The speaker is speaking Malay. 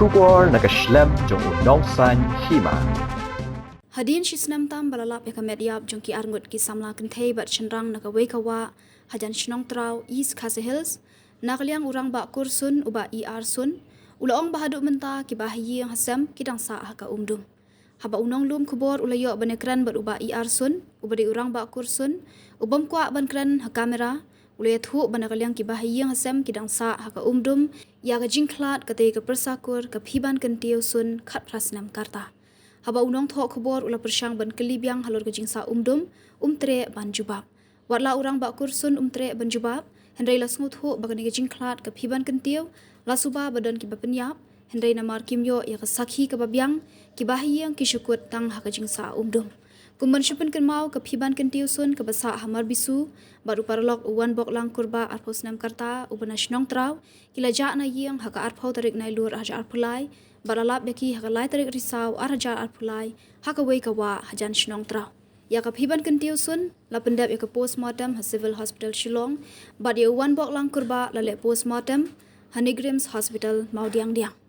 Shubor nakaslem jong unongsan hima. Hadin shisnam tam balalap ya kamet yap jong ki arngut ki samla kentei bat chenrang nakawai kawa hajan shnong trau East Khasi Hills nakliang urang ba kursun uba ER sun ulaong bahaduk menta ki bahayi yang hasam ki dangsa haka umdum haba unong lum kubor ulayo banekran bat uba ER sun uba di urang ba kursun ubam kwa ban kran ha kamera ulayat hu banakaliang ki bahayi yang hasam ki dangsa haka umdum ya ga jingklat kate ka persakur ka phiban kentiu sun khat prasnam karta haba unong thok khobor ula persyang ban kelibiang halor ke jingsa tre ban jubab watla urang ba kursun tre ban jubab hendrai lasngut hu bagani ke jingklat ke phiban kentiu lasuba badan ki bapenyap hendrai namar kimyo ya ke sakhi ke babyang ki bahiyang ki syukut tang ha ke jingsa kumban syupen ken mau ke phiban kentiu sun ke basa hamar bisu baru parlok uwan bok lang kurba arpos nam karta ubana shnong trau kila ja na yang ha ka arpau tarik nai lur hajar arpulai balalap beki ha ka lai tarik risau arhajar arpulai ha ka wei ka wa hajan shnong trau ya ka phiban kentiu sun la pendap ya ka postmortem ha civil hospital Shillong bad ya uwan bok lang kurba la le postmortem Honey Grims Hospital Maudiang Diang